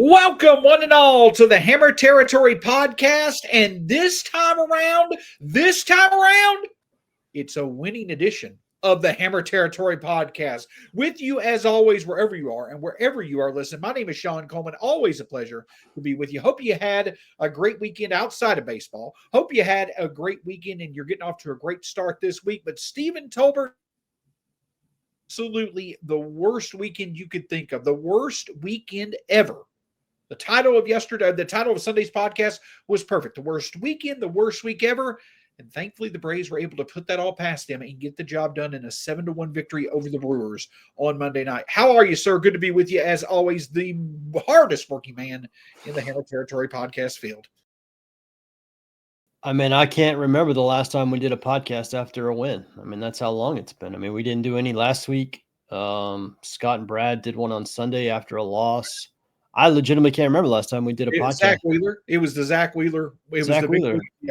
Welcome, one and all, to the Hammer Territory podcast. And this time around, it's a winning edition of the Hammer Territory podcast. With you, as always, wherever you are and wherever you are listening. My name is Shawn Coleman. Always a pleasure to be with you. Hope you had a great weekend outside of baseball. Hope you had a great weekend and you're getting off to a great start this week. But Stephen Tolbert, absolutely the worst weekend you could think of, the worst weekend ever. The title of Sunday's podcast was perfect. The worst weekend, the worst week ever. And thankfully, the Braves were able to put that all past them and get the job done in a 7-1 victory over the Brewers on Monday night. How are you, sir? Good to be with you, as always, the hardest working man in the Hammer Territory podcast field. I mean, I can't remember the last time we did a podcast after a win. I mean, that's how long it's been. I mean, we didn't do any last week. Scott and Brad did one on Sunday after a loss. I legitimately can't remember the last time we did a podcast. Zach Wheeler. It was the Zach Wheeler. It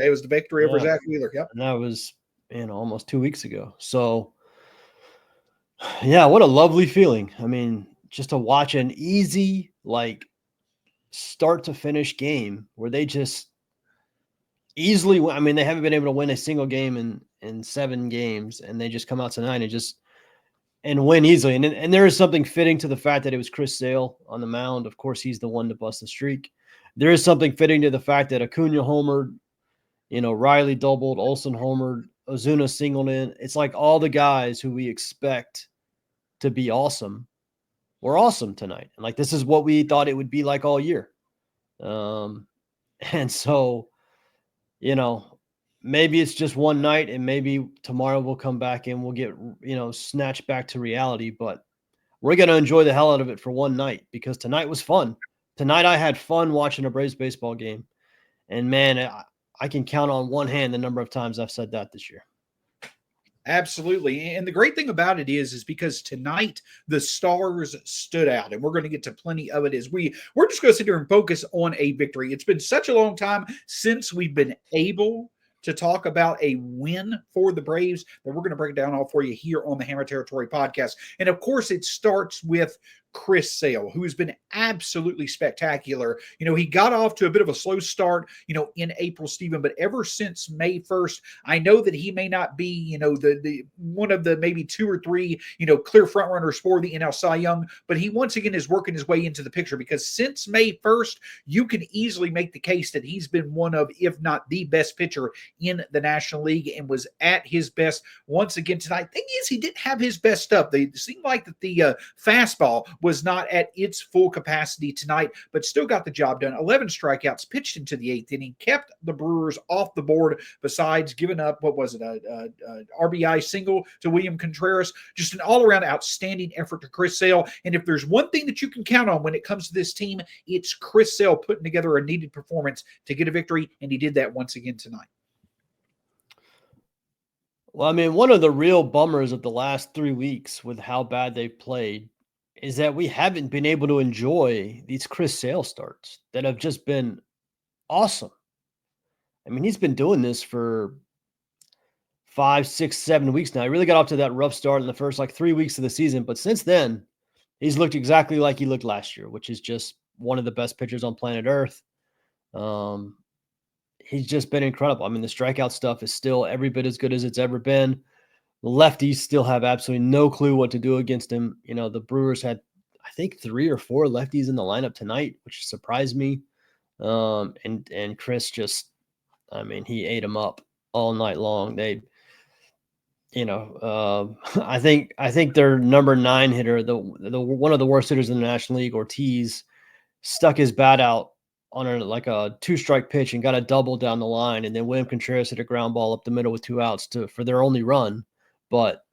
was the victory over Zach Wheeler. Yep. And that was, almost 2 weeks ago. So, yeah, what a lovely feeling. I mean, just to watch an easy, start to finish game where they just easily, they haven't been able to win a single game in 7 games, and they just come out tonight and win easily. And there is something fitting to the fact that it was Chris Sale on the mound. Of course, he's the one to bust the streak. There is something fitting to the fact that Acuna homered, Riley doubled, Olsen homered, Ozuna singled in. It's like all the guys who we expect to be awesome were awesome tonight. And this is what we thought it would be like all year. And so, maybe it's just one night and maybe tomorrow we'll come back and we'll get, snatched back to reality, but we're going to enjoy the hell out of it for one night because tonight was fun. Tonight I had fun watching a Braves baseball game, and man, I can count on one hand the number of times I've said that this year. Absolutely. And the great thing about it is because tonight the stars stood out, and we're going to get to plenty of it as we're just going to sit here and focus on a victory. It's been such a long time since we've been able to talk about a win for the Braves that we're going to break down all for you here on the Hammer Territory podcast. And of course, it starts with Chris Sale, who has been absolutely spectacular. He got off to a bit of a slow start, in April, Stephen, but ever since May 1st, I know that he may not be, the one of the maybe 2 or 3, clear front runners for the NL Cy Young, but he once again is working his way into the picture because since May 1st, you can easily make the case that he's been one of, if not the best pitcher in the National League and was at his best once again tonight. Thing is, he didn't have his best stuff. It seemed like that the fastball was not at its full capacity tonight, but still got the job done. 11 strikeouts, pitched into the 8th inning, kept the Brewers off the board besides giving up, a RBI single to William Contreras. Just an all-around outstanding effort to Chris Sale. And if there's one thing that you can count on when it comes to this team, it's Chris Sale putting together a needed performance to get a victory, and he did that once again tonight. Well, one of the real bummers of the last 3 weeks with how bad they've played is that we haven't been able to enjoy these Chris Sale starts that have just been awesome. He's been doing this for 5, 6, 7 weeks now. He really got off to that rough start in the first 3 weeks of the season, but since then, he's looked exactly like he looked last year, which is just one of the best pitchers on planet Earth. He's just been incredible. The strikeout stuff is still every bit as good as it's ever been. The lefties still have absolutely no clue what to do against him. The Brewers had, I think, 3 or 4 lefties in the lineup tonight, which surprised me. And Chris just, he ate them up all night long. They, I think their number 9 hitter, the one of the worst hitters in the National League, Ortiz, stuck his bat out on a 2-strike pitch and got a double down the line. And then William Contreras hit a ground ball up the middle with 2 outs for their only run. But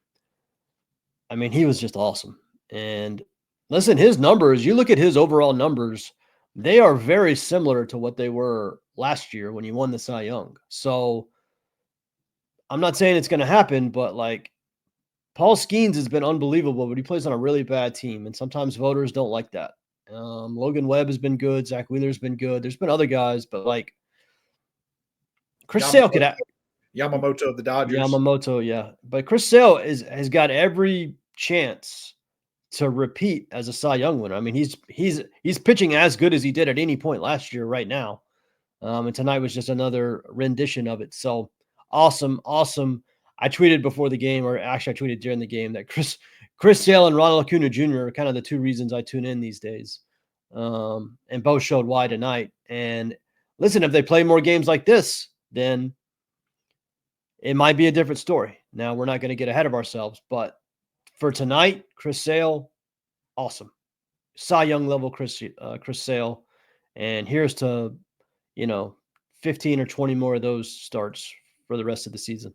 he was just awesome. And listen, his numbers, you look at his overall numbers, they are very similar to what they were last year when he won the Cy Young. So I'm not saying it's going to happen, but Paul Skeens has been unbelievable, but he plays on a really bad team. And sometimes voters don't like that. Logan Webb has been good. Zach Wheeler's been good. There's been other guys, but Chris Sale could have. Yamamoto of the Dodgers. Yeah. But Chris Sale has got every chance to repeat as a Cy Young winner. I mean, he's pitching as good as he did at any point last year right now. And tonight was just another rendition of it. So awesome. I tweeted before the game, or actually I tweeted during the game, that Chris Sale and Ronald Acuna Jr. are kind of the two reasons I tune in these days. And both showed why tonight. And listen, if they play more games like this, then it might be a different story. Now, we're not going to get ahead of ourselves, but for tonight, Chris Sale, awesome. Cy Young level Chris Sale. And here's to, 15 or 20 more of those starts for the rest of the season.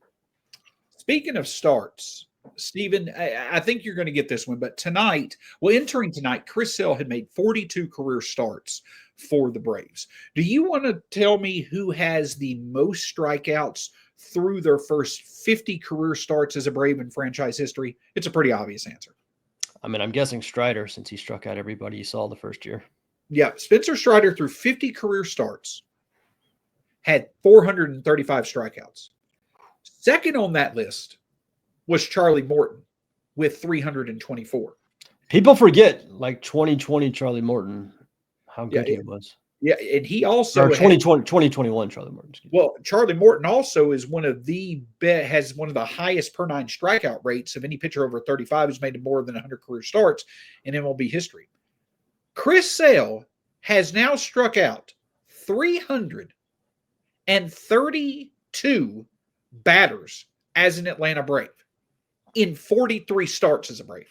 Speaking of starts, Stephen, I think you're going to get this one, but entering tonight, Chris Sale had made 42 career starts for the Braves. Do you want to tell me who has the most strikeouts through their first 50 career starts as a Brave in franchise history? It's a pretty obvious answer. I mean, I'm guessing Strider, since he struck out everybody you saw the first year. Yeah, Spencer Strider through 50 career starts had 435 strikeouts. Second on that list was Charlie Morton with 324. People forget, like 2020 Charlie Morton, how good he was. Yeah, and he also 2021 Charlie Morton. Well, Charlie Morton also is has one of the highest per nine strikeout rates of any pitcher over 35 who's made more than 100 career starts in MLB history. Chris Sale has now struck out 332 batters as an Atlanta Brave in 43 starts as a Brave.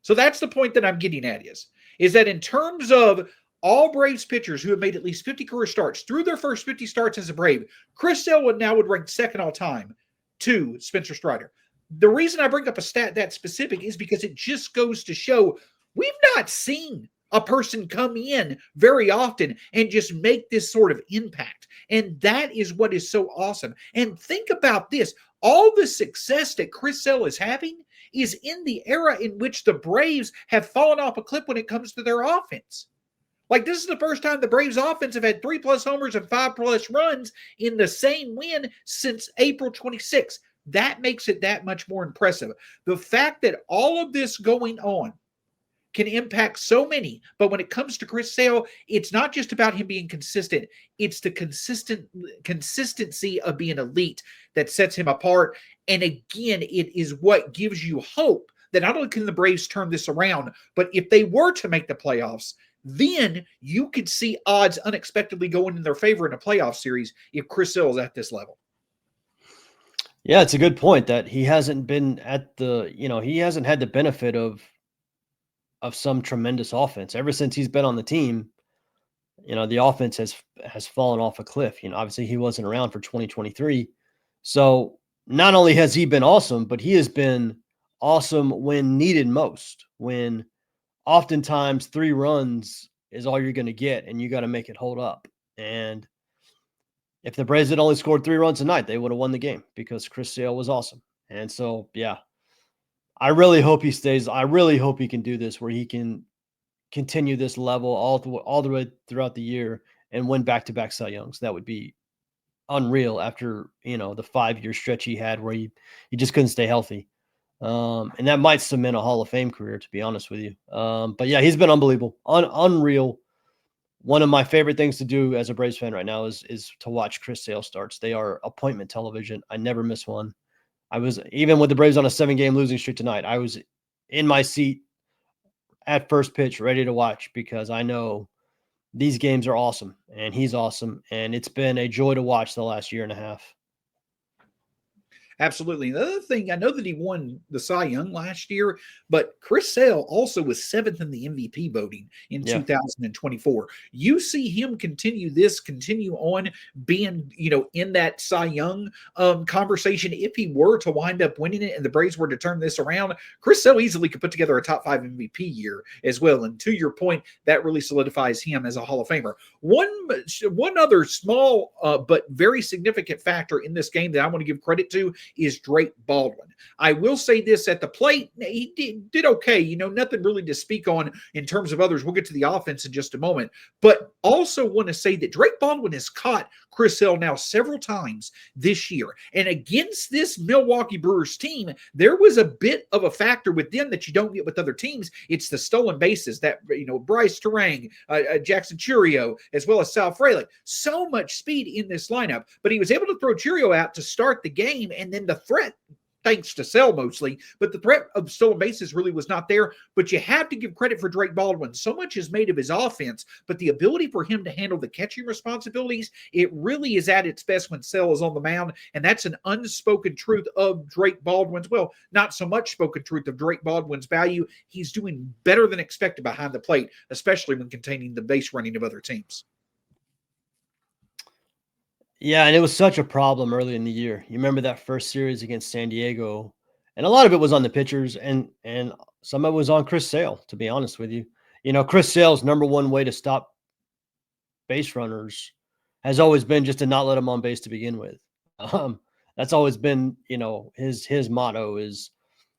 So that's the point that I'm getting at is that in terms of all Braves pitchers who have made at least 50 career starts through their first 50 starts as a Brave, Chris Sale would rank second all time to Spencer Strider. The reason I bring up a stat that specific is because it just goes to show we've not seen a person come in very often and just make this sort of impact. And that is what is so awesome. And think about this. All the success that Chris Sale is having is in the era in which the Braves have fallen off a cliff when it comes to their offense. Like, this is the first time the Braves offense have had 3+ homers and 5+ runs in the same win since April 26th. That makes it that much more impressive. The fact that all of this going on can impact so many, but when it comes to Chris Sale, it's not just about him being consistent. It's the consistency of being elite that sets him apart. And again, it is what gives you hope that not only can the Braves turn this around, but if they were to make the playoffs, then you could see odds unexpectedly going in their favor in a playoff series if Chris Sale is at this level. Yeah, it's a good point that he hasn't been at he hasn't had the benefit of some tremendous offense. Ever since he's been on the team, the offense has fallen off a cliff. Obviously he wasn't around for 2023. So not only has he been awesome, but he has been awesome when needed most, when oftentimes 3 runs is all you're going to get and you got to make it hold up. And if the Braves had only scored 3 runs tonight, they would have won the game because Chris Sale was awesome. And so, yeah, I really hope he stays. I really hope he can do this where he can continue this level all the way throughout the year and win back-to-back Cy Youngs. That would be unreal after, the 5-year stretch he had where he just couldn't stay healthy. And that might cement a Hall of Fame career, to be honest with you. But yeah, he's been unbelievable, unreal. One of my favorite things to do as a Braves fan right now is to watch Chris Sale starts. They are appointment television. I never miss one. I was, even with the Braves on a 7-game losing streak tonight, I was in my seat at first pitch, ready to watch, because I know these games are awesome and he's awesome. And it's been a joy to watch the last year and a half. Absolutely. The other thing, I know that he won the Cy Young last year, but Chris Sale also was 7th in the MVP voting in 2024. You see him continue on being, in that Cy Young conversation. If he were to wind up winning it and the Braves were to turn this around, Chris Sale easily could put together a top 5 MVP year as well. And to your point, that really solidifies him as a Hall of Famer. One other small but very significant factor in this game that I want to give credit to is Drake Baldwin. I will say this at the plate, he did okay. Nothing really to speak on in terms of others. We'll get to the offense in just a moment. But also want to say that Drake Baldwin has caught Chris Sale now several times this year. And against this Milwaukee Brewers team, there was a bit of a factor with them that you don't get with other teams. It's the stolen bases that, Bryce Terang, Jackson Churio, as well as Sal Frelick. So much speed in this lineup, but he was able to throw Churio out to start the game, and then the threat, thanks to Sell mostly, but the threat of stolen bases really was not there. But you have to give credit for Drake Baldwin. So much is made of his offense, but the ability for him to handle the catching responsibilities, it really is at its best when Sell is on the mound, and that's an unspoken truth of Drake Baldwin's, well, not so much spoken truth of Drake Baldwin's value. He's doing better than expected behind the plate, especially when containing the base running of other teams. Yeah, and it was such a problem early in the year. You remember that first series against San Diego, and a lot of it was on the pitchers, and some of it was on Chris Sale, to be honest with you. Chris Sale's number one way to stop base runners has always been just to not let them on base to begin with. That's always been, his motto is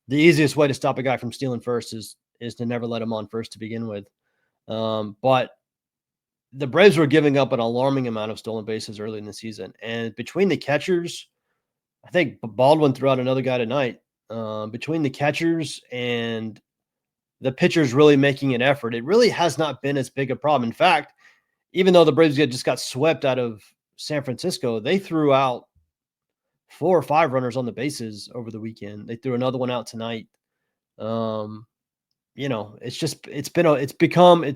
the easiest way to stop a guy from stealing first is to never let him on first to begin with. But the Braves were giving up an alarming amount of stolen bases early in the season. And between the catchers, I think Baldwin threw out another guy tonight. Between the catchers and the pitchers really making an effort, it really has not been as big a problem. In fact, even though the Braves just got swept out of San Francisco, they threw out 4 or 5 runners on the bases over the weekend. They threw another one out tonight. It's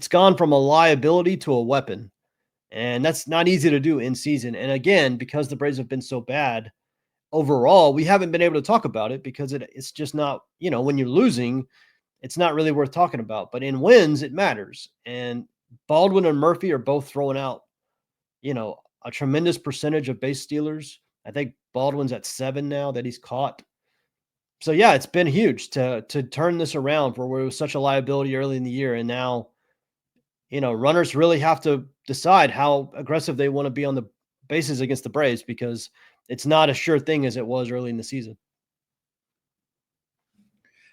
gone from a liability to a weapon, and that's not easy to do in season. And again, because the Braves have been so bad overall, we haven't been able to talk about it because it's just not, when you're losing, it's not really worth talking about, but in wins, it matters. And Baldwin and Murphy are both throwing out, a tremendous percentage of base stealers. I think Baldwin's at 7 now that he's caught. So yeah, it's been huge to turn this around for where it was such a liability early in the year. And now, runners really have to decide how aggressive they want to be on the bases against the Braves because it's not a sure thing as it was early in the season.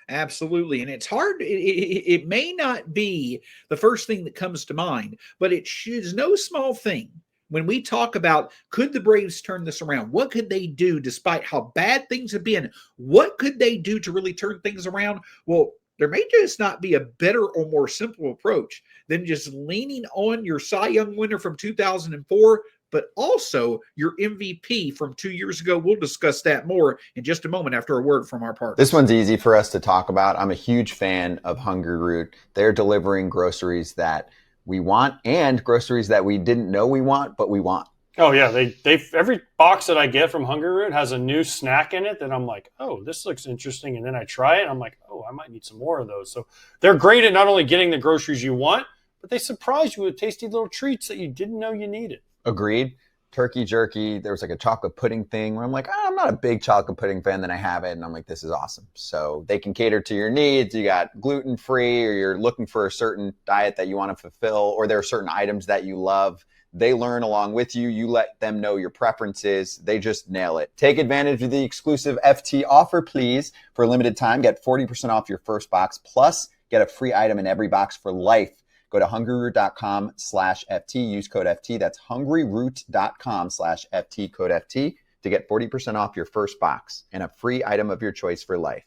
Absolutely. And it's hard. It may not be the first thing that comes to mind, but it is no small thing. When we talk about could the Braves turn this around, what could they do despite how bad things have been? What could they do to really turn things around? Well, there may just not be a better or more simple approach than just leaning on your Cy Young winner from 2004, but also your MVP from 2 years ago. We'll discuss that more in just a moment after a word from our partners. This one's easy for us to talk about. I'm a huge fan of Hungry Root. They're delivering groceries that we want and groceries that we didn't know we want, but we want. Oh yeah, they every box that I get from Hungry Root has a new snack in it that I'm like, oh, this looks interesting, and then I try it, and I'm like, oh, I might need some more of those. So they're great at not only getting the groceries you want, but they surprise you with tasty little treats that you didn't know you needed. Agreed. Turkey jerky. There was like a chocolate pudding thing where I'm like, I'm not a big chocolate pudding fan, then I have it, and I'm like, this is awesome. So they can cater to your needs. You got gluten-free, or you're looking for a certain diet that you want to fulfill, or there are certain items that you love. They learn along with you. You let them know your preferences. They just nail it. Take advantage of the exclusive FT offer, please. For a limited time, get 40% off your first box, plus get a free item in every box for life. Go to hungryroot.com/FT. Use code FT. That's hungryroot.com/FT, code FT, to get 40% off your first box and a free item of your choice for life.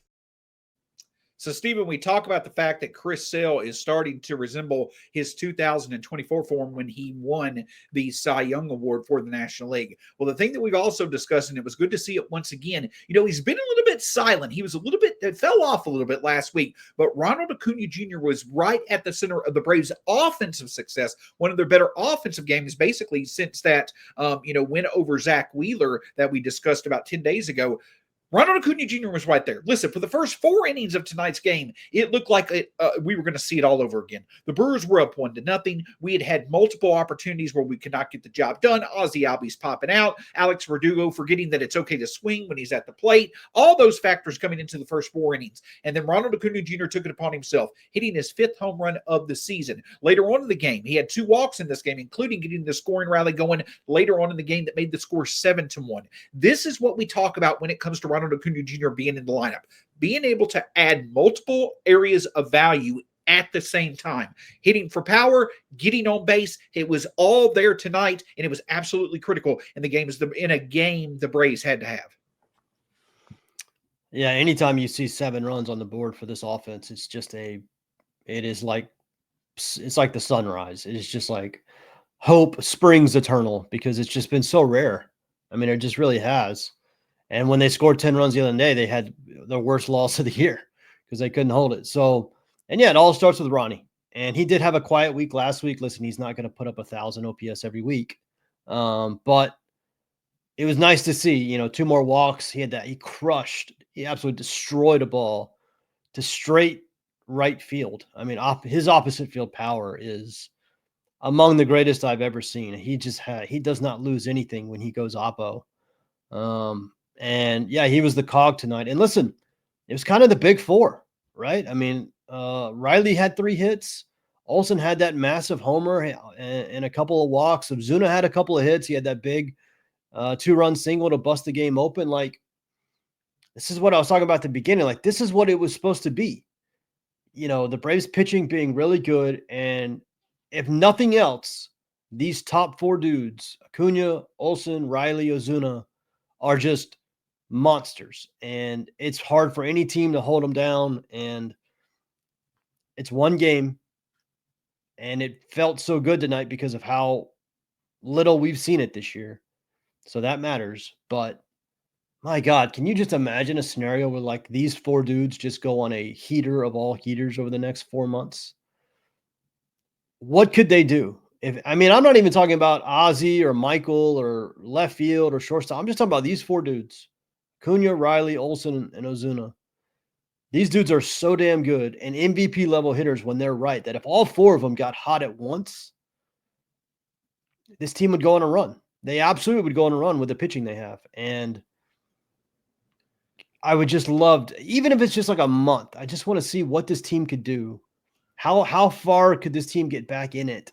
So, Stephen, we talk about the fact that Chris Sale is starting to resemble his 2024 form when he won the Cy Young Award for the National League. Well, the thing that we've also discussed, and it was good to see it once again, he's been a little bit silent. He was it fell off a little bit last week, but Ronald Acuna Jr. was right at the center of the Braves' offensive success. One of their better offensive games, basically, since that, win over Zach Wheeler that we discussed about 10 days ago. Ronald Acuna Jr. was right there. Listen, for the first 4 innings of tonight's game, it looked like we were going to see it all over again. The Brewers were up 1-0. We had multiple opportunities where we could not get the job done. Ozzie Albies popping out. Alex Verdugo forgetting that it's okay to swing when he's at the plate. All those factors coming into the first 4 innings. And then Ronald Acuna Jr. took it upon himself, hitting his 5th home run of the season. Later on in the game, he had 2 walks in this game, including getting the scoring rally going later on in the game that made the score 7-1. This is what we talk about when it comes to Ronald Acuna Jr. being in the lineup, being able to add multiple areas of value at the same time. Hitting for power, getting on base, it was all there tonight, and it was absolutely critical in the game. In a game the Braves had to have. Yeah, anytime you see 7 runs on the board for this offense, it's like the sunrise. It's just like hope springs eternal because it's just been so rare. I mean, it just really has. And when they scored 10 runs the other day, they had their worst loss of the year because they couldn't hold it. So, and yeah, it all starts with Ronnie. And he did have a quiet week last week. Listen, he's not going to put up 1,000 OPS every week. But it was nice to see, 2 more walks. He absolutely destroyed a ball to straight right field. I mean, his opposite field power is among the greatest I've ever seen. He does not lose anything when he goes oppo. And yeah, he was the cog tonight. And listen, it was kind of the big 4, right? I mean, Riley had 3 hits. Olsen had that massive homer and a couple of walks. Ozuna had a couple of hits. He had that big 2-run single to bust the game open. Like, this is what I was talking about at the beginning. Like, this is what it was supposed to be. The Braves pitching being really good. And if nothing else, these top 4 dudes, Acuna, Olsen, Riley, Ozuna, are just monsters. And it's hard for any team to hold them down. And it's one game. And it felt so good tonight because of how little we've seen it this year. So that matters. But my God, can you just imagine a scenario where like these 4 dudes just go on a heater of all heaters over the next 4 months? What could they do? I'm not even talking about Ozzy or Michael or left field or shortstop. I'm just talking about these 4 dudes: Cunha, Riley, Olsen, and Ozuna. These dudes are so damn good and MVP level hitters when they're right that if all 4 of them got hot at once, this team would go on a run. They absolutely would go on a run with the pitching they have. And I would just love to, even if it's just like a month, I just want to see what this team could do. How far could this team get back in it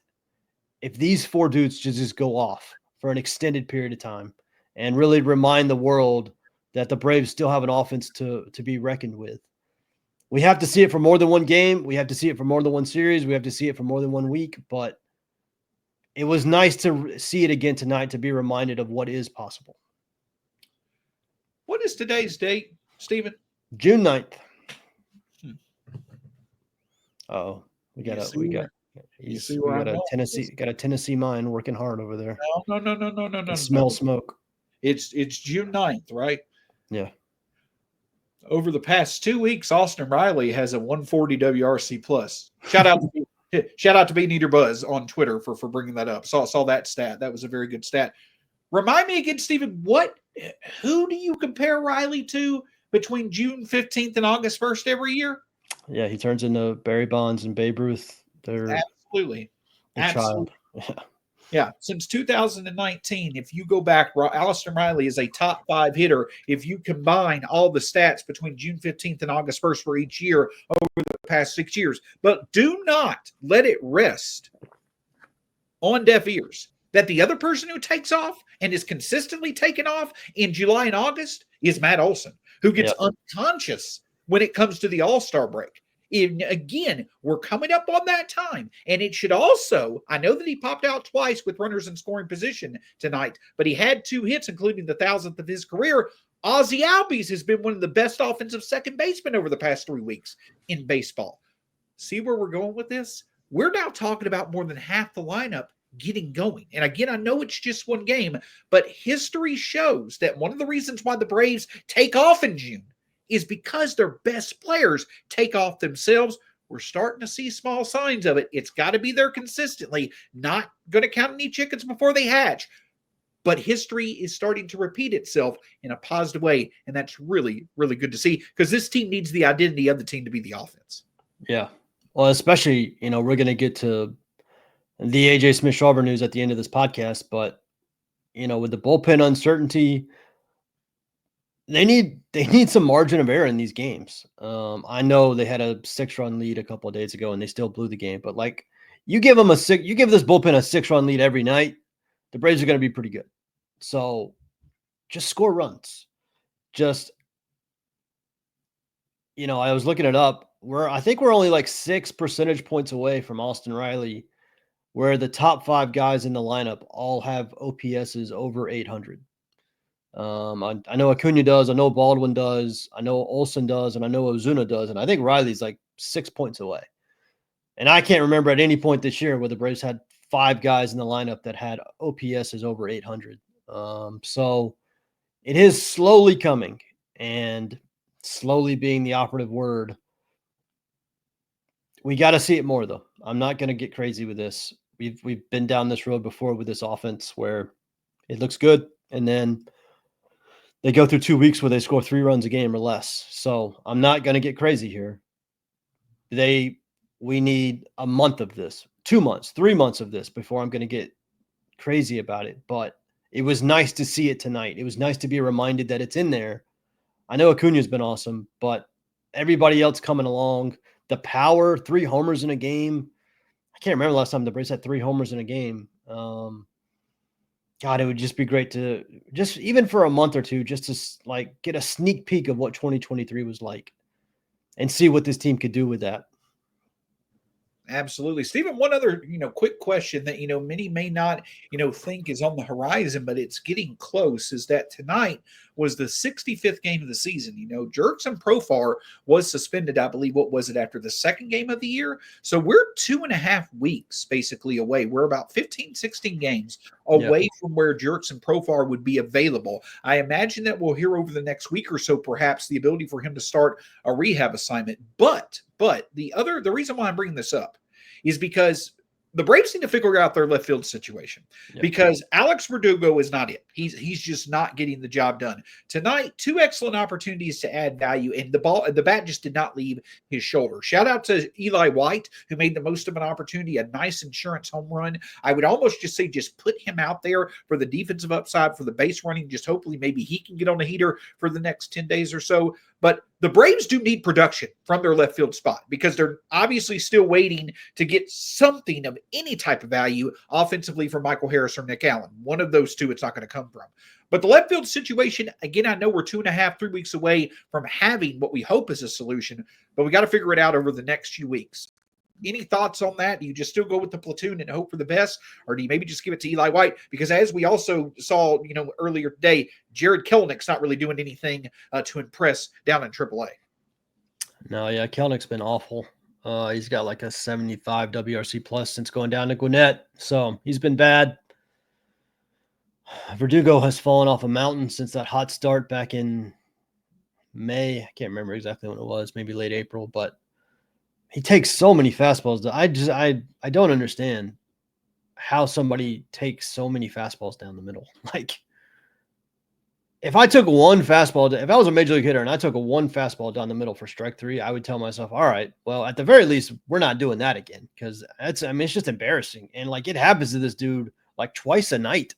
if these 4 dudes just go off for an extended period of time and really remind the world that the Braves still have an offense to be reckoned with? We have to see it for more than one game. We have to see it for more than one series. We have to see it for more than one week. But it was nice to see it again tonight, to be reminded of what is possible. What is today's date, Stephen? June 9th. Oh, we got a Tennessee mind working hard over there. No. Smell smoke. It's June 9th, right? Yeah. Over the past 2 weeks, Austin Riley has a 140 WRC plus. Shout out to Beat Eater Buzz on Twitter for bringing that up. Saw that stat. That was a very good stat. Remind me again, Stephen, who do you compare Riley to between June 15th and August 1st every year? Yeah, he turns into Barry Bonds and Babe Ruth. They're absolutely. Child. Yeah. Since 2019, if you go back, Austin Riley is a top 5 hitter. If you combine all the stats between June 15th and August 1st for each year over the past 6 years, but do not let it rest on deaf ears that the other person who takes off and is consistently taken off in July and August is Matt Olson, who gets unconscious when it comes to the All-Star break. And again, we're coming up on that time. And it should also, I know that he popped out twice with runners in scoring position tonight, but he had 2 hits, including the 1,000th of his career. Ozzy Albies has been one of the best offensive second basemen over the past 3 weeks in baseball. See where we're going with this? We're now talking about more than half the lineup getting going. And again, I know it's just one game, but history shows that one of the reasons why the Braves take off in June is because their best players take off themselves. We're starting to see small signs of it. It's got to be there consistently. Not going to count any chickens before they hatch. But history is starting to repeat itself in a positive way. And that's really, really good to see because this team needs the identity of the team to be the offense. Yeah. Well, especially, we're going to get to the AJ Smith-Shawver news at the end of this podcast. But, with the bullpen uncertainty, they need some margin of error in these games. I know they had a 6-run lead a couple of days ago and they still blew the game, but like you give this bullpen a 6-run lead every night, the Braves are going to be pretty good. So just score runs. I was looking it up. I think we're only like 6 percentage points away from Austin Riley, where the top 5 guys in the lineup all have OPSs over 800. I know Acuna does. I know Baldwin does. I know Olsen does, and I know Ozuna does. And I think Riley's like 6 points away. And I can't remember at any point this year where the Braves had 5 guys in the lineup that had OPSs over 800. So it is slowly coming, and slowly being the operative word. We got to see it more, though. I'm not going to get crazy with this. We've been down this road before with this offense where it looks good, and then they go through 2 weeks where they score 3 runs a game or less. So I'm not going to get crazy here. We need a month of this, 2 months, 3 months of this before I'm going to get crazy about it. But it was nice to see it tonight. It was nice to be reminded that it's in there. I know Acuna's been awesome, but everybody else coming along, the power, 3 homers in a game. I can't remember the last time the Braves had 3 homers in a game. God, it would just be great to just even for a month or two, just to like get a sneak peek of what 2023 was like and see what this team could do with that. Absolutely. Stephen, one other, quick question that, many may not, think is on the horizon, but it's getting close, is that tonight was the 65th game of the season. Jurickson Profar was suspended, I believe, what was it, after the second game of the year? So we're 2.5 weeks basically away. We're about 15, 16 games away from where Jurickson Profar would be available. I imagine that we'll hear over the next week or so, perhaps, the ability for him to start a rehab assignment. But the reason why I'm bringing this up is because the Braves need to figure out their left field situation because Alex Verdugo is not it. He's just not getting the job done. Tonight, 2 excellent opportunities to add value, and the bat just did not leave his shoulder. Shout out to Eli White, who made the most of an opportunity, a nice insurance home run. I would almost just say just put him out there for the defensive upside, for the base running, just hopefully maybe he can get on a heater for the next 10 days or so. But the Braves do need production from their left field spot because they're obviously still waiting to get something of any type of value offensively from Michael Harris or Nick Allen. One of those two it's not going to come from. But the left field situation, again, I know we're 2.5, 3 weeks away from having what we hope is a solution, but we got to figure it out over the next few weeks. Any thoughts on that? Do you just still go with the platoon and hope for the best? Or do you maybe just give it to Eli White? Because as we also saw, earlier today, Jared Kelenick's not really doing anything to impress down in AAA. No, yeah, Kelenick's been awful. He's got like a 75 WRC plus since going down to Gwinnett. So he's been bad. Verdugo has fallen off a mountain since that hot start back in May. I can't remember exactly when it was, maybe late April, but he takes so many fastballs. I don't understand how somebody takes so many fastballs down the middle. Like, if I took one fastball, if I was a major league hitter and I took one fastball down the middle for strike 3, I would tell myself, all right, well, at the very least, we're not doing that again because it's just embarrassing. And like it happens to this dude like twice a night.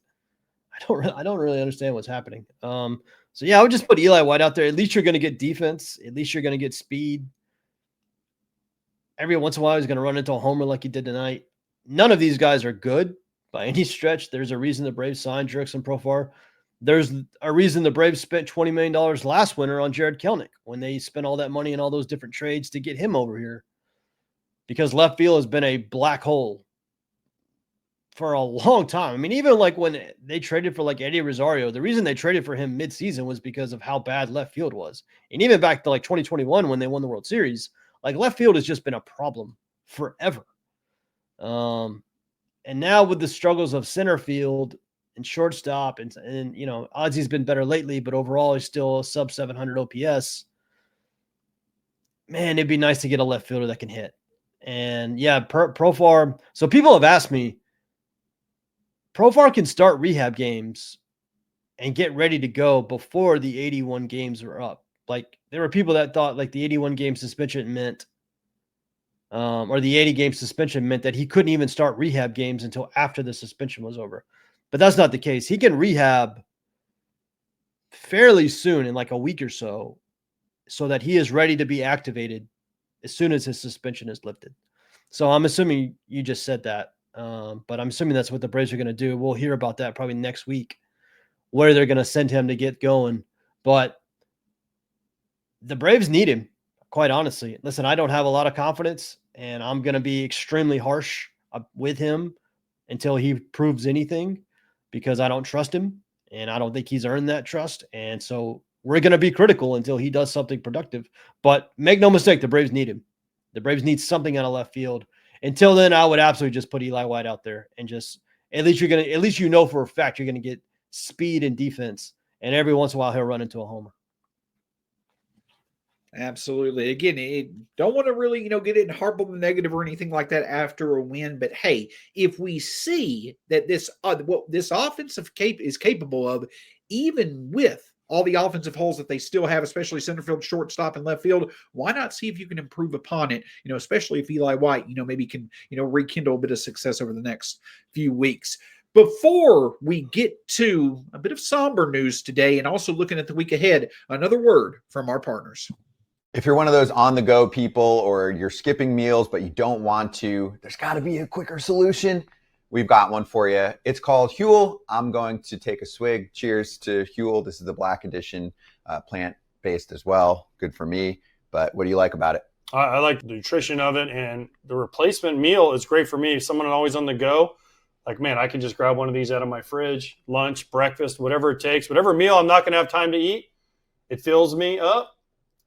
I don't really understand what's happening. So yeah, I would just put Eli White out there. At least you're going to get defense. At least you're going to get speed. Every once in a while, he's going to run into a homer like he did tonight. None of these guys are good by any stretch. There's a reason the Braves signed Jurickson Profar. There's a reason the Braves spent $20 million last winter on Jared Kelenick when they spent all that money in all those different trades to get him over here. Because left field has been a black hole for a long time. I mean, even like when they traded for like Eddie Rosario, the reason they traded for him midseason was because of how bad left field was. And even back to like 2021 when they won the World Series, like left field has just been a problem forever. And now with the struggles of center field and shortstop and Oddsy's been better lately, but overall he's still a sub 700 OPS. Man, it'd be nice to get a left fielder that can hit. And yeah, Profar. So people have asked me, Profar can start rehab games and get ready to go before the 81 games were up. Like there were people that thought like the 81 game suspension meant, or the 80 game suspension meant that he couldn't even start rehab games until after the suspension was over. But that's not the case. He can rehab fairly soon in like a week or so that he is ready to be activated as soon as his suspension is lifted. So I'm assuming you just said that. But I'm assuming that's what the Braves are going to do. We'll hear about that probably next week, where they're going to send him to get going. But the Braves need him. quite honestly. Listen, I don't have a lot of confidence, and I'm going to be extremely harsh with him until he proves anything, because I don't trust him, and I don't think he's earned that trust. And so we're going to be critical until he does something productive. But make no mistake, the Braves need him. The Braves need something out of left field. Until then, I would absolutely just put Eli White out there and just at least you know for a fact you're going to get speed and defense, and every once in a while he'll run into a homer. Absolutely. Again, don't want to really, get it and harp on the negative or anything like that after a win. But hey, if we see that what this offensive is capable of, even with all the offensive holes that they still have, especially center field, shortstop, and left field, why not see if you can improve upon it? Especially if Eli White, maybe can, rekindle a bit of success over the next few weeks. Before we get to a bit of somber news today and also looking at the week ahead, another word from our partners. If you're one of those on-the-go people, or you're skipping meals but you don't want to, there's got to be a quicker solution. We've got one for you. It's called Huel. I'm going to take a swig. Cheers to Huel. This is the Black Edition, plant-based as well. Good for me. But what do you like about it? I like the nutrition of it, and the replacement meal is great for me. Someone always on the go. Like, man, I can just grab one of these out of my fridge, lunch, breakfast, whatever it takes, whatever meal I'm not going to have time to eat. It fills me up.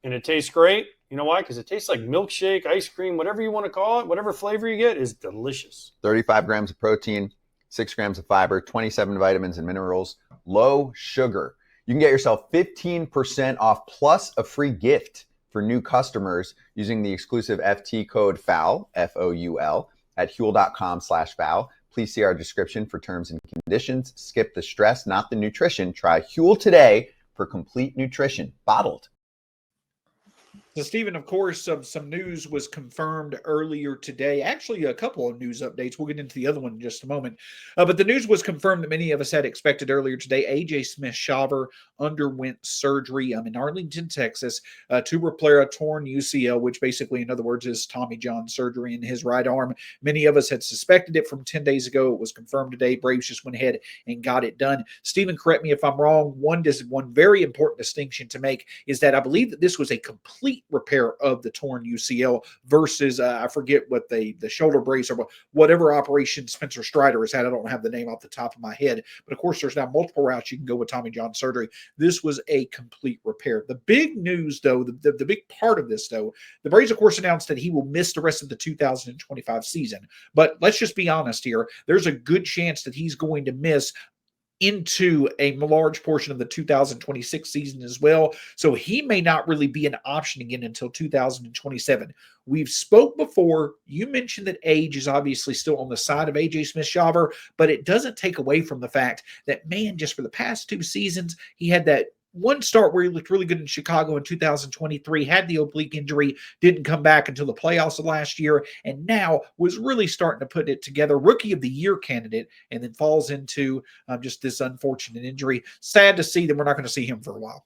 And it tastes great. You know why? Because it tastes like milkshake, ice cream, whatever you want to call it, whatever flavor you get is delicious. 35 grams of protein, 6 grams of fiber, 27 vitamins and minerals, low sugar. You can get yourself 15% off plus a free gift for new customers using the exclusive FT code FOUL, F-O-U-L, at Huel.com/FOUL. Please see our description for terms and conditions. Skip the stress, not the nutrition. Try Huel today for complete nutrition, bottled. So, Stephen, of course, some news was confirmed earlier today. Actually, a couple of news updates. We'll get into the other one in just a moment. But the news was confirmed that many of us had expected earlier today. A.J. Smith-Shawver underwent surgery in Arlington, Texas, to repair a torn UCL, which basically, in other words, is Tommy John surgery in his right arm. Many of us had suspected it from 10 days ago. It was confirmed today. Braves just went ahead and got it done. Stephen, correct me if I'm wrong. One very important distinction to make is that I believe that this was a complete repair of the torn UCL versus I forget what the shoulder brace or whatever operation Spencer Strider has had. I don't have the name off the top of my head, but of course there's now multiple routes you can go with Tommy John surgery. This was a complete repair. The big news though, the big part of this though, the Braves of course announced that he will miss the rest of the 2025 season, but let's just be honest here. There's a good chance that he's going to miss into a large portion of the 2026 season as well. So he may not really be an option again until 2027. We've spoke before. You mentioned that age is obviously still on the side of A.J. Smith-Shawver, but it doesn't take away from the fact that, man, just for the past 2 seasons, he had that one start where he looked really good in Chicago in 2023, had the oblique injury, didn't come back until the playoffs of last year, and now was really starting to put it together. Rookie of the Year candidate, and then falls into just this unfortunate injury. Sad to see that we're not going to see him for a while.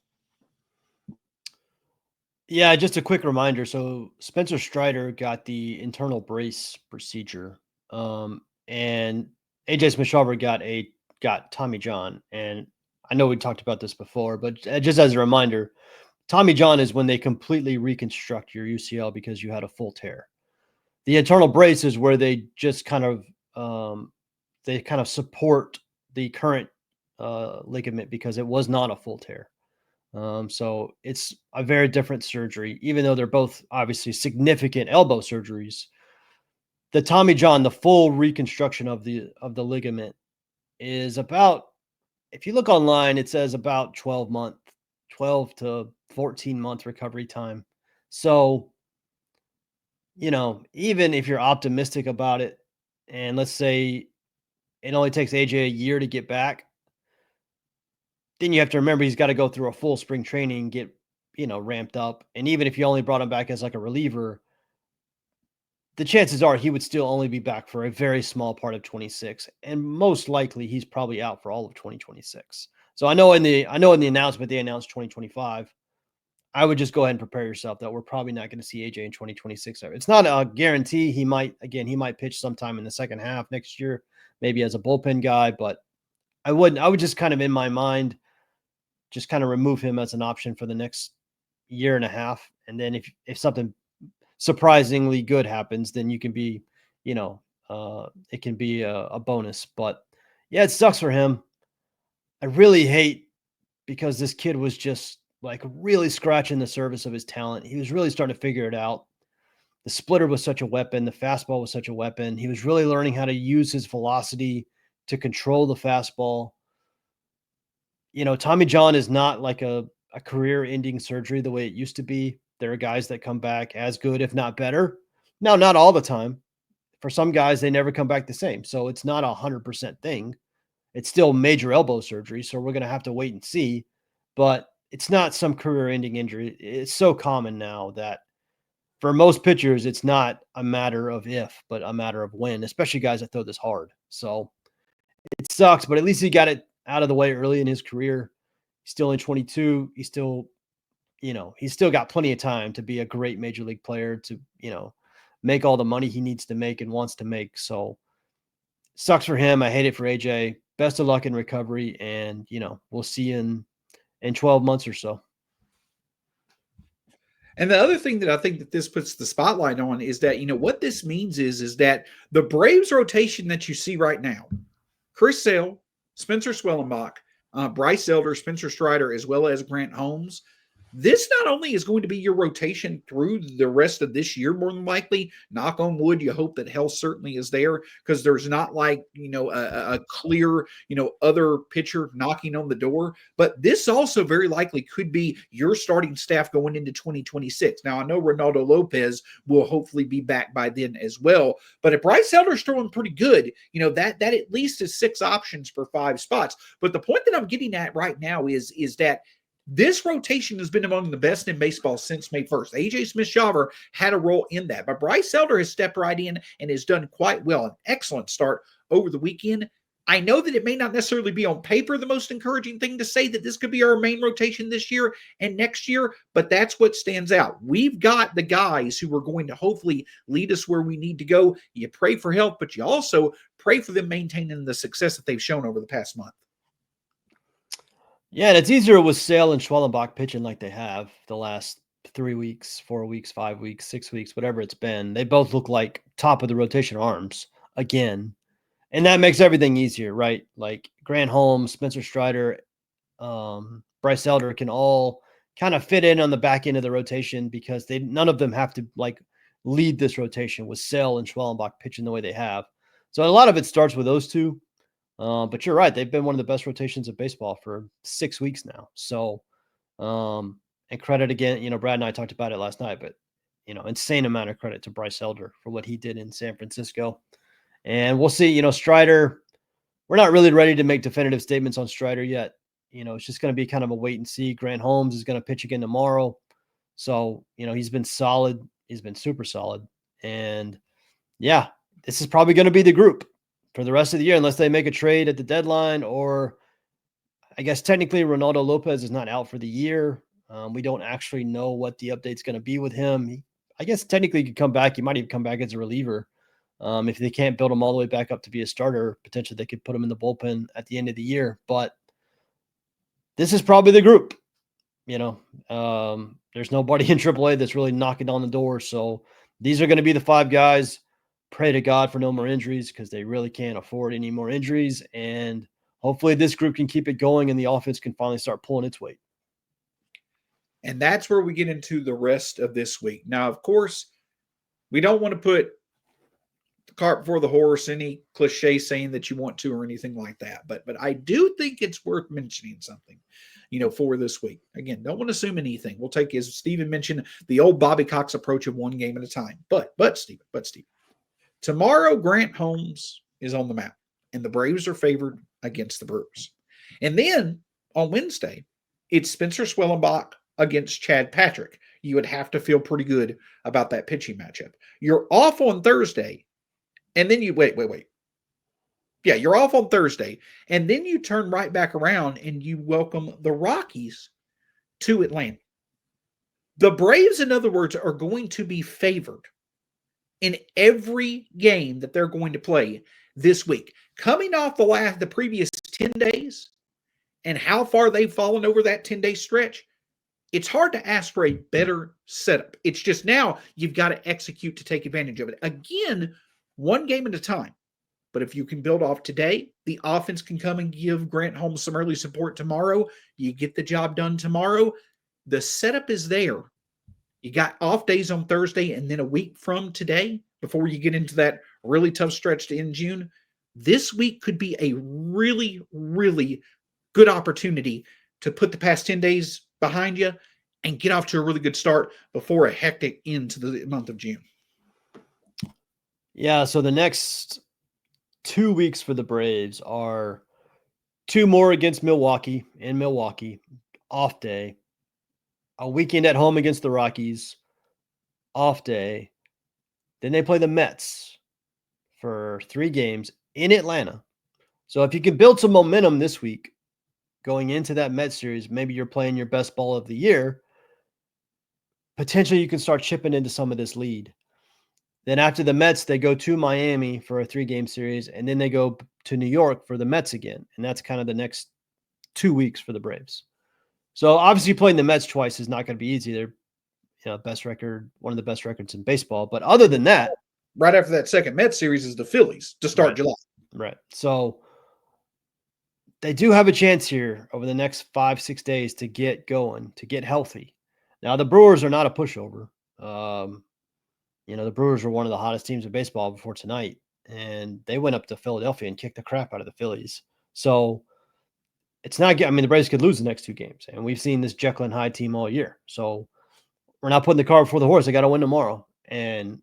Yeah, just a quick reminder. So Spencer Strider got the internal brace procedure, and A.J. Smith-Shawver got Tommy John. And I know we talked about this before, but just as a reminder, Tommy John is when they completely reconstruct your UCL because you had a full tear. The internal brace is where they just kind of support the current ligament because it was not a full tear. So it's a very different surgery, even though they're both obviously significant elbow surgeries. The Tommy John, the full reconstruction of the ligament is about, if you look online, it says about 12 to 14 month recovery time. So, even if you're optimistic about it, and let's say it only takes AJ a year to get back, then you have to remember he's got to go through a full spring training, get, ramped up. And even if you only brought him back as like a reliever, the chances are he would still only be back for a very small part of 26. And most likely he's probably out for all of 2026. So I know in the announcement, they announced 2025. I would just go ahead and prepare yourself that we're probably not going to see AJ in 2026. It's not a guarantee. He might pitch sometime in the second half next year, maybe as a bullpen guy, but I would just kind of in my mind, just kind of remove him as an option for the next, year and a half. And then if something surprisingly good happens, then you can be, it can be a bonus. But yeah, it sucks for him. I really hate, because this kid was just like really scratching the surface of his talent. He was really starting to figure it out. The splitter was such a weapon. The fastball was such a weapon. He was really learning how to use his velocity to control the fastball. Tommy John is not like a career-ending surgery the way it used to be. There are guys that come back as good, if not better. Now, not all the time. For some guys, they never come back the same. So it's not 100% thing. It's still major elbow surgery, so we're going to have to wait and see. But it's not some career-ending injury. It's so common now that for most pitchers, it's not a matter of if, but a matter of when, especially guys that throw this hard. So it sucks, but at least he got it out of the way early in his career. He's still in 22. He's still got plenty of time to be a great major league player, to, make all the money he needs to make and wants to make. So sucks for him. I hate it for AJ. Best of luck in recovery. And, we'll see you in 12 months or so. And the other thing that I think that this puts the spotlight on is that, what this means is that the Braves rotation that you see right now, Chris Sale, Spencer Swellenbach, Bryce Elder, Spencer Strider, as well as Grant Holmes, this not only is going to be your rotation through the rest of this year, more than likely, knock on wood, you hope that health certainly is there, because there's not like, a clear, other pitcher knocking on the door. But this also very likely could be your starting staff going into 2026. Now, I know Ronaldo Lopez will hopefully be back by then as well. But if Bryce Elder's throwing pretty good, that at least is 6 options for 5 spots. But the point that I'm getting at right now is that this rotation has been among the best in baseball since May 1st. AJ Smith-Shawver had a role in that, but Bryce Elder has stepped right in and has done quite well. An excellent start over the weekend. I know that it may not necessarily be on paper the most encouraging thing to say that this could be our main rotation this year and next year, but that's what stands out. We've got the guys who are going to hopefully lead us where we need to go. You pray for health, but you also pray for them maintaining the success that they've shown over the past month. Yeah, and it's easier with Sale and Schwellenbach pitching like they have the last 3 weeks, 4 weeks, 5 weeks, 6 weeks, whatever it's been. They both look like top of the rotation arms again. And that makes everything easier, right? Like Grant Holmes, Spencer Strider, Bryce Elder can all kind of fit in on the back end of the rotation, because none of them have to like lead this rotation with Sale and Schwellenbach pitching the way they have. So a lot of it starts with those two. But you're right. They've been one of the best rotations of baseball for 6 weeks now. So, and credit again, Brad and I talked about it last night, but, insane amount of credit to Bryce Elder for what he did in San Francisco. And we'll see, Strider, we're not really ready to make definitive statements on Strider yet. It's just going to be kind of a wait and see. Grant Holmes is going to pitch again tomorrow. So, he's been solid. He's been super solid. And yeah, this is probably going to be the group for the rest of the year, unless they make a trade at the deadline, or I guess technically Ronaldo Lopez is not out for the year. We don't actually know what the update's going to be with him. I guess technically he could come back. He might even come back as a reliever. If they can't build him all the way back up to be a starter, potentially they could put him in the bullpen at the end of the year. But this is probably the group. There's nobody in AAA that's really knocking on the door. So these are going to be the 5 guys. Pray to God for no more injuries, because they really can't afford any more injuries. And hopefully this group can keep it going and the offense can finally start pulling its weight. And that's where we get into the rest of this week. Now, of course, we don't want to put the cart before the horse, any cliche saying that you want to or anything like that. But I do think it's worth mentioning something, for this week. Again, don't want to assume anything. We'll take, as Stephen mentioned, the old Bobby Cox approach of one game at a time. But Stephen. Tomorrow, Grant Holmes is on the mound, and the Braves are favored against the Brewers. And then on Wednesday, it's Spencer Swellenbach against Chad Patrick. You would have to feel pretty good about that pitching matchup. You're off on Thursday, and then you wait. Yeah, you're off on Thursday, and then you turn right back around and you welcome the Rockies to Atlanta. The Braves, in other words, are going to be favored in every game that they're going to play this week. Coming off the previous 10 days and how far they've fallen over that 10-day stretch, it's hard to ask for a better setup. It's just now you've got to execute to take advantage of it. Again, one game at a time. But if you can build off today, the offense can come and give Grant Holmes some early support tomorrow. You get the job done tomorrow. The setup is there. You got off days on Thursday and then a week from today before you get into that really tough stretch to end June. This week could be a really, really good opportunity to put the past 10 days behind you and get off to a really good start before a hectic end to the month of June. Yeah, so the next 2 weeks for the Braves are 2 more against Milwaukee in Milwaukee, off day, a weekend at home against the Rockies, off day. Then they play the Mets for 3 games in Atlanta. So if you can build some momentum this week going into that Mets series, maybe you're playing your best ball of the year, potentially you can start chipping into some of this lead. Then after the Mets, they go to Miami for a 3-game series, and then they go to New York for the Mets again. And that's kind of the next 2 weeks for the Braves. So obviously playing the Mets twice is not going to be easy. They're best record, one of the best records in baseball. But other than that, right after that second Mets series is the Phillies to start July. Right. So they do have a chance here over the next 5-6 days to get going, to get healthy. Now, the Brewers are not a pushover. The Brewers were one of the hottest teams in baseball before tonight, and they went up to Philadelphia and kicked the crap out of the Phillies. So it's not – the Braves could lose the next 2 games, and we've seen this Jekyll and Hyde team all year. So we're not putting the cart before the horse. They got to win tomorrow and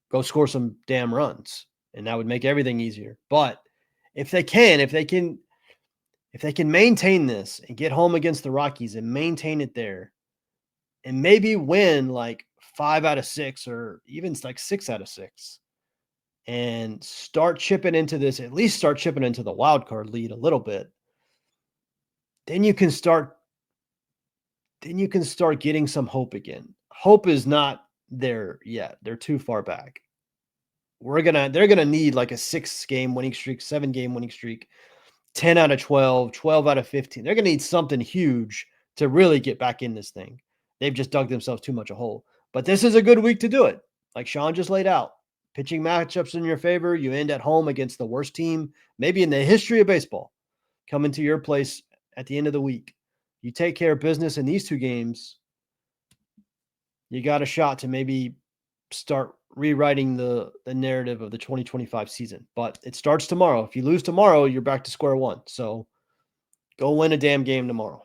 go score some damn runs, and that would make everything easier. But if they can maintain this and get home against the Rockies and maintain it there and maybe win like 5 out of 6 or even like 6 out of 6 and start chipping into this, at least start chipping into the wild card lead a little bit, then you can start getting some hope again. Hope is not there yet. They're too far back. They're going to need like a 6-game winning streak, 7-game winning streak, 10 out of 12, 12 out of 15. They're going to need something huge to really get back in this thing. They've just dug themselves too much a hole. But this is a good week to do it. Like Shawn just laid out. Pitching matchups in your favor. You end at home against the worst team, maybe in the history of baseball, coming to your place at the end of the week. You take care of business in these 2 games, you got a shot to maybe start rewriting the narrative of the 2025 season. But it starts tomorrow. If you lose tomorrow, you're back to square one. So go win a damn game tomorrow.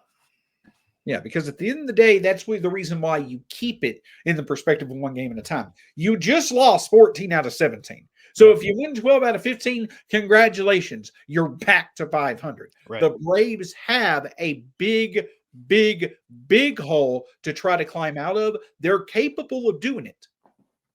Yeah, because at the end of the day, that's the reason why you keep it in the perspective of 1 game at a time. You just lost 14 out of 17. So if you win 12 out of 15, congratulations. You're back to 500. Right. The Braves have a big, big, big hole to try to climb out of. They're capable of doing it.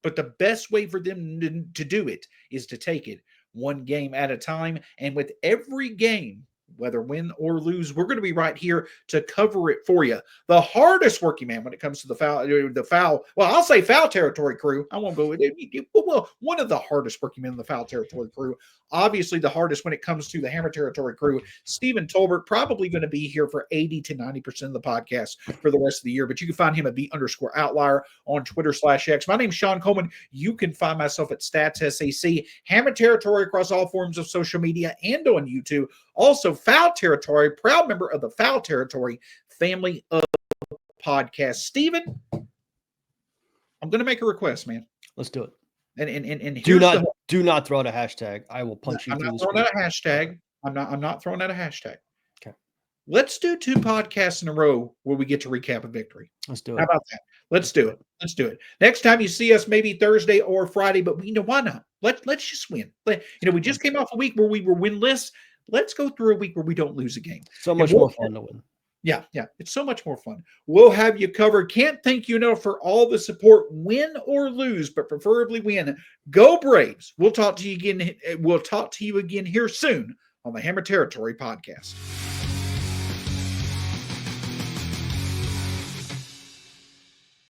But the best way for them to do it is to take it 1 game at a time. And with every game, whether win or lose, we're going to be right here to cover it for you. The hardest working man when it comes to the foul, well, I'll say foul territory crew. I won't go with it. Well, one of the hardest working men in the foul territory crew. Obviously, the hardest when it comes to the hammer territory crew. Stephen Tolbert, probably going to be here for 80 to 90% of the podcast for the rest of the year, but you can find him at @B_outlier on Twitter/X. My name's Shawn Coleman. You can find myself at StatsSAC, hammer territory across all forms of social media and on YouTube. Also, Foul Territory, proud member of the Foul Territory family of podcasts. Stephen, I'm going to make a request, man. Let's do it. And do not throw out a hashtag. I will punch you I'm through not the throwing screen. out a hashtag. I'm not throwing out a hashtag. Okay. Let's do 2 podcasts in a row where we get to recap a victory. Let's do it. How about that? Let's do it. Let's do it. Next time you see us, maybe Thursday or Friday, but why not? Let's just win. We just came off a week where we were winless. Let's go through a week where we don't lose a game. So much more fun to win. Yeah. It's so much more fun. We'll have you covered. Can't thank you enough for all the support, win or lose, but preferably win. Go Braves. We'll talk to you again. We'll talk to you again here soon on the Hammer Territory podcast.